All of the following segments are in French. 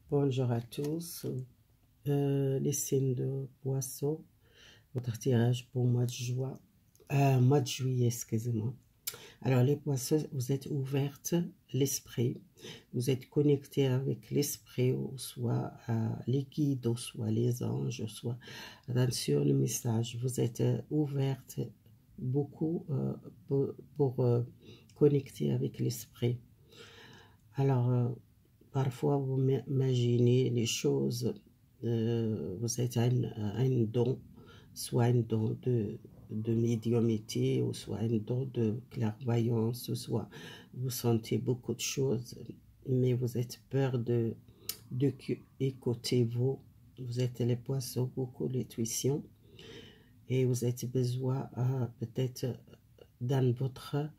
Bonjour à tous, les signes de poisson, votre tirage pour mois de juillet, excusez-moi. Alors les poissons, vous êtes ouvertes l'esprit, vous êtes connectés avec l'esprit, ou soit les guides, ou soit les anges, ou soit attention le message, vous êtes ouvertes beaucoup pour connecter avec l'esprit. Alors, parfois, vous imaginez les choses, vous êtes un don, soit un don de médiumnité, ou soit un don de clairvoyance, ou soit vous sentez beaucoup de choses, mais vous êtes peur écouter vous êtes les poissons, beaucoup l'intuition, et vous êtes besoin peut-être dans votre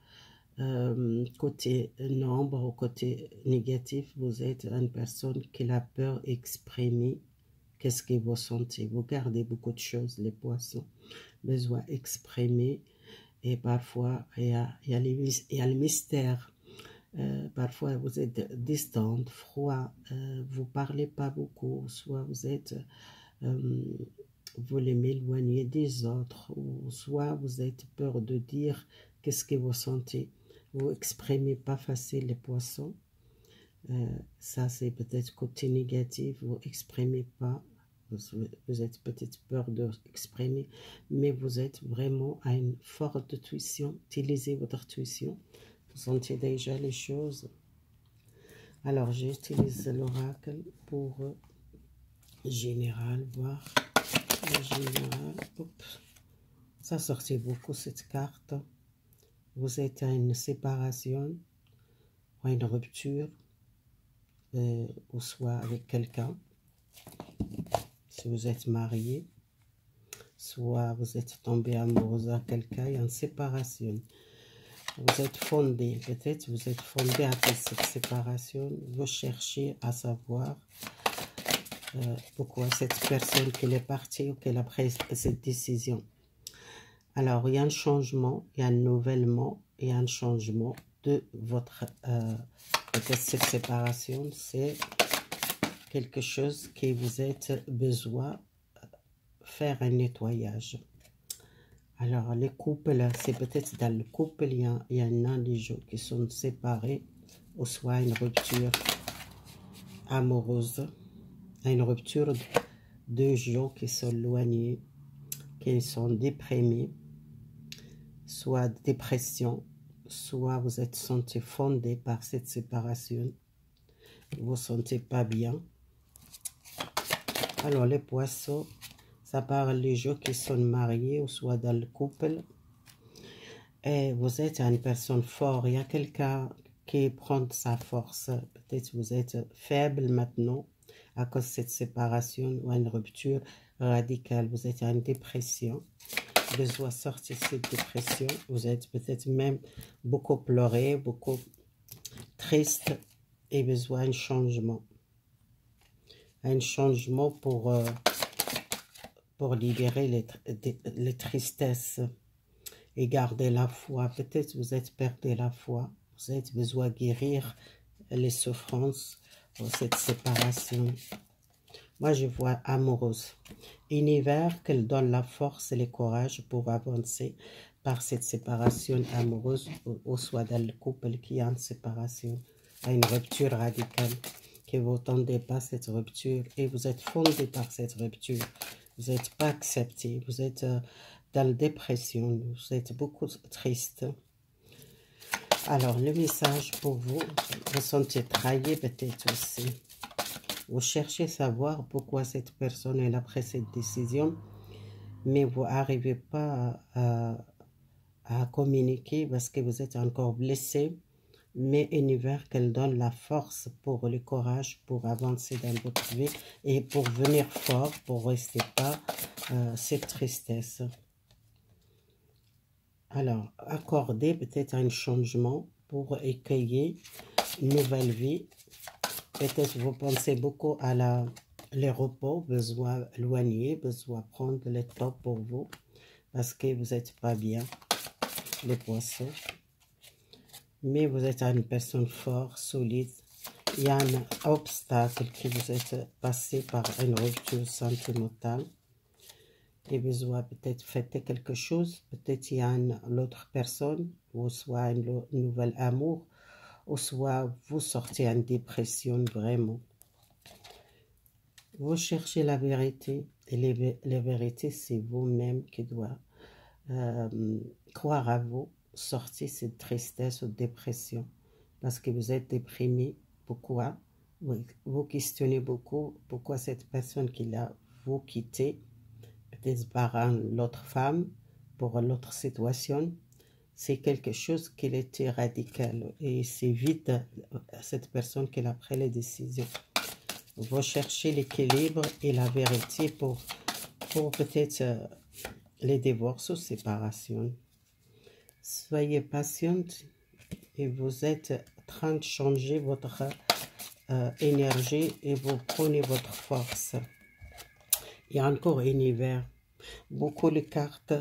côté nombre ou côté négatif, vous êtes une personne qui a peur d'exprimer qu'est-ce que vous sentez. Vous gardez beaucoup de choses, les poissons, besoin d'exprimer, et parfois il y a le mystère. Parfois vous êtes distante, froid, vous parlez pas beaucoup, soit vous êtes vous voulez m'éloigner des autres, ou soit vous êtes peur de dire qu'est-ce que vous sentez. Vous exprimez pas facile les poissons. Ça c'est peut-être côté négatif, vous exprimez pas. Vous êtes peut-être peur d'exprimer, mais vous êtes vraiment à une forte intuition. Utilisez votre intuition. Vous sentez déjà les choses. Alors j'utilise l'oracle pour général, voir. Général, ça sortait beaucoup cette carte. Vous êtes à une séparation, ou une rupture, ou soit avec quelqu'un, si vous êtes marié, soit vous êtes tombé amoureux à quelqu'un, il y a une séparation. Vous êtes fondé, peut-être vous êtes fondé après cette séparation, vous cherchez à savoir pourquoi cette personne qu'elle est partie ou qu'elle a pris cette décision. Alors, il y a un changement, il y a un renouvellement, il y a un changement de votre... peut-être cette séparation, c'est quelque chose que vous êtes besoin de faire un nettoyage. Alors, les couples, c'est peut-être dans le couple, il y en a des gens qui sont séparés, ou soit une rupture amoureuse, une rupture de gens qui sont éloignés, qui sont déprimés, soit dépression, soit vous êtes senti fondé par cette séparation, vous ne vous sentez pas bien. Alors les poissons, ça parle des gens qui sont mariés ou soit dans le couple, et vous êtes une personne forte, il y a quelqu'un qui prend sa force, peut-être vous êtes faible maintenant à cause de cette séparation ou une rupture radicale, vous êtes en dépression. Besoin de sortir de cette dépression, vous êtes peut-être même beaucoup pleuré, beaucoup triste, et besoin d'un changement. Un changement pour libérer les tristesses et garder la foi. Peut-être vous êtes perdu la foi, vous avez besoin de guérir les souffrances de cette séparation. Moi, je vois amoureuse. Univers qu'elle donne la force et le courage pour avancer par cette séparation amoureuse, ou soit dans le couple qui a une séparation, à une rupture radicale, que vous n'entendez pas cette rupture et vous êtes fondé par cette rupture. Vous n'êtes pas accepté, vous êtes dans la dépression, vous êtes beaucoup triste. Alors, le message pour vous, vous sentez trahi peut-être aussi. Vous cherchez à savoir pourquoi cette personne elle a pris cette décision, mais vous n'arrivez pas à communiquer parce que vous êtes encore blessé. Mais l'univers qu'elle donne la force pour le courage, pour avancer dans votre vie et pour venir fort, pour rester pas cette tristesse. Alors, accordez peut-être un changement pour accueillir une nouvelle vie. Peut-être vous pensez beaucoup à les repos, besoin éloigner, besoin prendre le temps pour vous, parce que vous n'êtes pas bien, les poissons. Mais vous êtes une personne forte, solide, il y a un obstacle que vous êtes passé par une rupture sentimentale. Et besoin peut-être fêter quelque chose. Peut-être il y a l'autre personne, ou soit un nouvel amour, ou soit vous sortez en dépression vraiment. Vous cherchez la vérité. Et la vérité, c'est vous-même qui doit croire à vous, sortir cette tristesse ou dépression. Parce que vous êtes déprimé. Pourquoi? Vous questionnez beaucoup pourquoi cette personne qui l'a vous quitté, peut-être par l'autre femme, pour l'autre situation, c'est quelque chose qui était radical. Et c'est vite cette personne qui a pris les décisions. Vous cherchez l'équilibre et la vérité pour peut-être les divorces ou séparations. Soyez patiente et vous êtes en train de changer votre énergie et vous prenez votre force. Il y a encore univers. Beaucoup de cartes,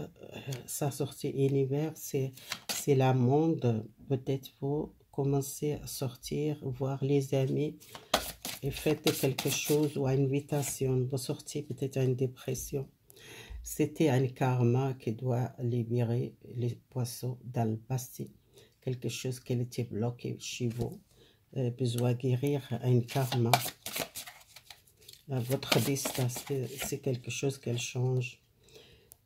ça sortit univers, c'est la monde. Peut-être vous commencez à sortir, voir les amis et faites quelque chose ou une invitation. Vous sortez peut-être une dépression. C'était un karma qui doit libérer les poissons dans le passé. Quelque chose qui était bloqué chez vous. Besoin de guérir un karma. Votre destin, c'est quelque chose qu'elle change.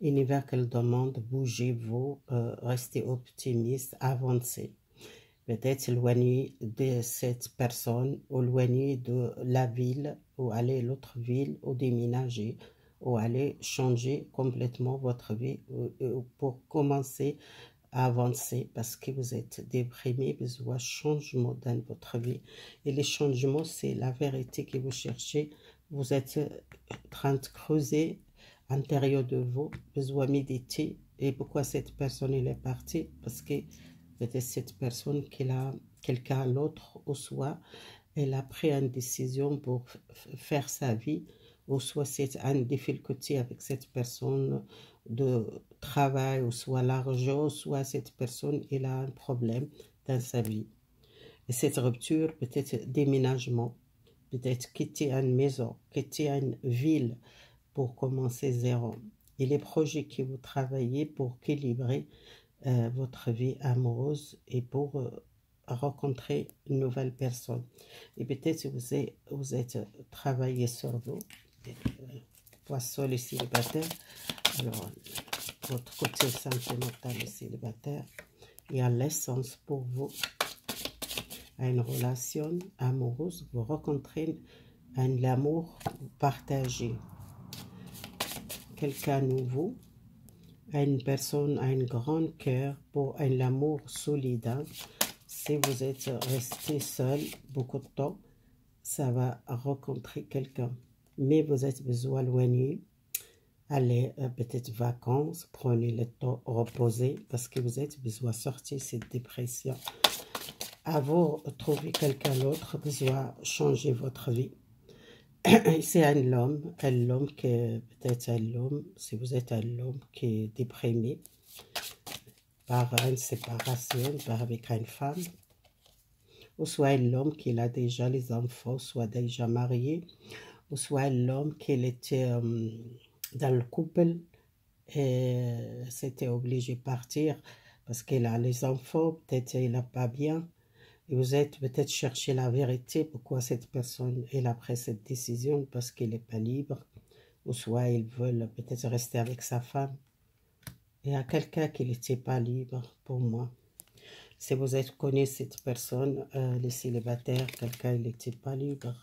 Univers qu'elle demande, bougez-vous, restez optimiste, avancez. Peut-être éloigner de cette personne, ou éloigner de la ville, ou aller à l'autre ville, ou déménager, ou aller changer complètement votre vie pour commencer à avancer parce que vous êtes déprimé, besoin de changement dans votre vie. Et les changements, c'est la vérité que vous cherchez. Vous êtes en train de creuser à l'intérieur de vous, besoin de méditer. Et pourquoi cette personne elle est partie? Parce que peut-être cette personne qu'elle a quelqu'un d'autre, ou soit elle a pris une décision pour faire sa vie, ou soit c'est une difficulté avec cette personne de travail, ou soit l'argent, soit cette personne elle a un problème dans sa vie. Et cette rupture, peut-être déménagement, peut-être quitter une maison, quitter une ville pour commencer zéro. Et les projets que vous travaillez pour équilibrer votre vie amoureuse et pour rencontrer une nouvelle personne. Et peut-être vous êtes travaillé sur vous, poisson les célibataires. Alors, votre côté sentimental et célibataire, il y a l'essence pour vous à une relation amoureuse. Vous rencontrez l'amour partagé. Quelqu'un nouveau, une personne a un grand cœur pour un amour solide. Si vous êtes resté seul beaucoup de temps, ça va rencontrer quelqu'un. Mais vous êtes besoin éloigné. Allez peut-être vacances, prenez le temps reposer parce que vous êtes besoin de sortir de cette dépression. Avant de trouver quelqu'un d'autre, besoin de changer votre vie. C'est un homme qui peut-être un homme, si vous êtes un homme qui est déprimé par une séparation, avec une femme, ou soit l'homme qui a déjà les enfants, soit déjà marié, ou soit l'homme qui était dans le couple et c'était obligé de partir parce qu'il a les enfants, peut-être il n'a pas bien. Et vous êtes peut-être chercher la vérité, pourquoi cette personne elle a pris cette décision, parce qu'il n'est pas libre, ou soit ils veulent peut-être rester avec sa femme. Il y a quelqu'un qui n'était pas libre pour moi. Si vous êtes connu cette personne, les célibataires, quelqu'un n'était pas libre.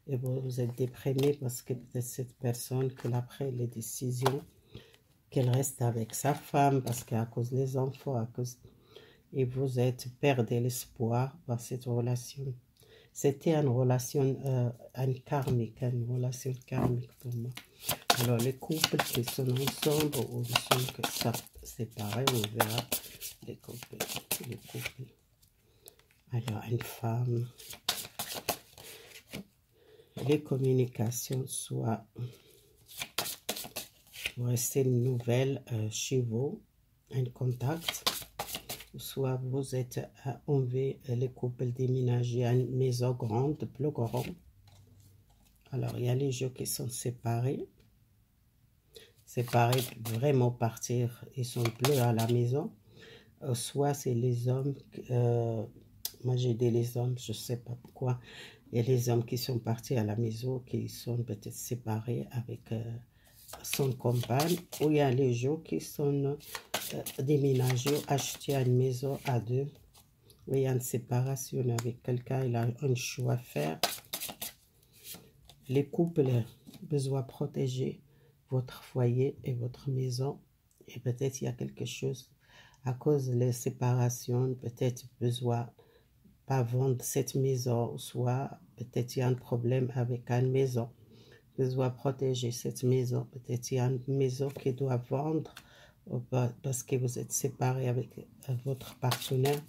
Et vous êtes déprimé parce que peut-être cette personne qui a pris les décisions, qu'elle reste avec sa femme, parce qu'à cause des enfants, à cause... Et vous êtes perdu l'espoir par cette relation. C'était une relation karmique, une relation karmique pour moi. Alors les couples qui sont ensemble ou qui sont séparés, on verra les couples. Alors une femme, les communications, soit vous restez une nouvelle chez vous, un contact. soit vous êtes enlevé les couples déménagés à une maison grande, plus grande. Alors, il y a les jeux qui sont séparés. Séparés, vraiment partir, ils sont bleus à la maison. Soit c'est les hommes, moi j'ai dit les hommes, je ne sais pas pourquoi. Il y a les hommes qui sont partis à la maison, qui sont peut-être séparés avec son compagne. Ou il y a les gens qui sont déménagés, achetés une maison à deux. Ou il y a une séparation avec quelqu'un, il a un choix à faire. Les couples besoin de protéger votre foyer et votre maison. Et peut-être il y a quelque chose à cause des séparations, peut-être besoin pas vendre cette maison, soit peut-être il y a un problème avec une maison, besoin protéger cette maison, peut-être il y a une maison qui doit vendre parce que vous êtes séparés avec votre partenaire.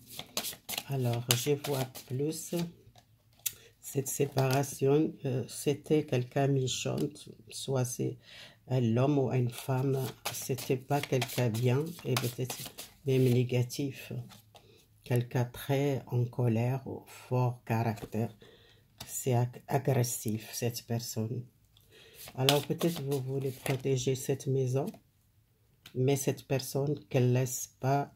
Alors je vois plus cette séparation, c'était quelqu'un méchant, soit c'est l'homme ou une femme, c'était pas quelqu'un bien et peut-être même négatif, quelqu'un très en colère ou fort caractère, c'est agressif cette personne. Alors peut-être vous voulez protéger cette maison, mais cette personne qu'elle laisse pas.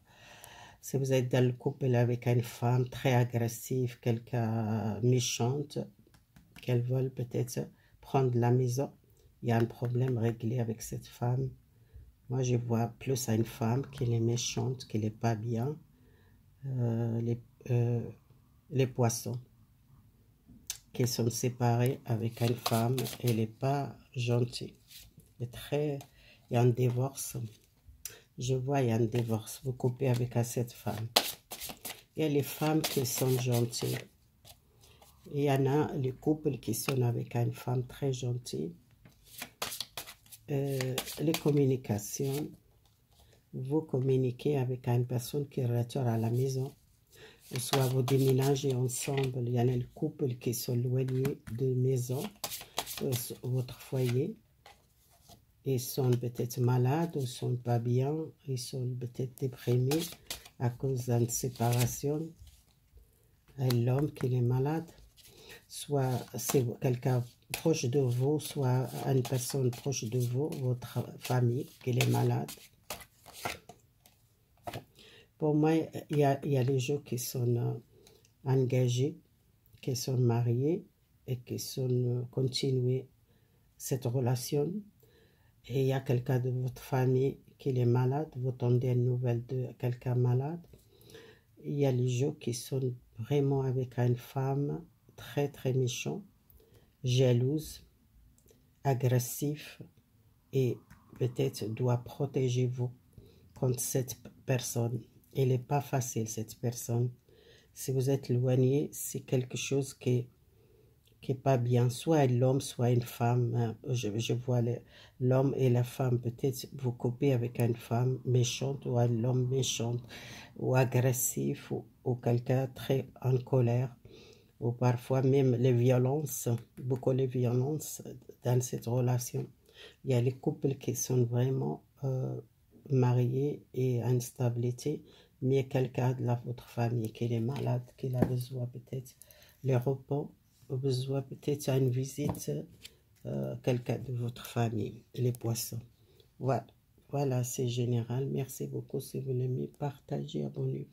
Si vous êtes dans le couple avec une femme très agressive, quelqu'un méchante, qu'elle veut peut-être prendre la maison, il y a un problème réglé avec cette femme. Moi, je vois plus à une femme qui est méchante, qui n'est pas bien. Les poissons qui sont séparés avec une femme, elle n'est pas gentille. Il y a un divorce. Je vois, il y a un divorce. Vous coupez avec cette femme. Il y a les femmes qui sont gentilles. Il y en a les couples qui sont avec une femme très gentille. Les communications. Vous communiquez avec une personne qui retourne à la maison. Soit vous déménagez ensemble. Il y en a les couples qui sont éloignés de maison, votre foyer. Ils sont peut-être malades, ils sont pas bien, ils sont peut-être déprimés à cause d'une séparation. L'homme qui est malade, soit c'est quelqu'un proche de vous, soit une personne proche de vous, votre famille qui est malade. Pour moi, il y a les gens qui sont engagés, qui sont mariés et qui sont continués cette relation. Et il y a quelqu'un de votre famille qui est malade, vous tendez une nouvelle de quelqu'un malade. Il y a les gens qui sont vraiment avec une femme très très méchante, jalouse, agressive et peut-être doit protéger vous contre cette personne. Elle n'est pas facile cette personne. Si vous êtes éloigné, c'est quelque chose qui est pas bien, soit l'homme, soit une femme. Je vois l'homme et la femme, peut-être vous coupez avec une femme méchante ou un homme méchant ou agressif ou quelqu'un très en colère, ou parfois même les violences, beaucoup de violences dans cette relation. Il y a les couples qui sont vraiment mariés et instabilité, mais quelqu'un de votre famille qui est malade, qui a besoin peut-être le repos, besoin peut-être une visite, quelqu'un de votre famille, les poissons. Voilà, voilà c'est général. Merci beaucoup si vous l'aimez, partagez, abonnez-vous.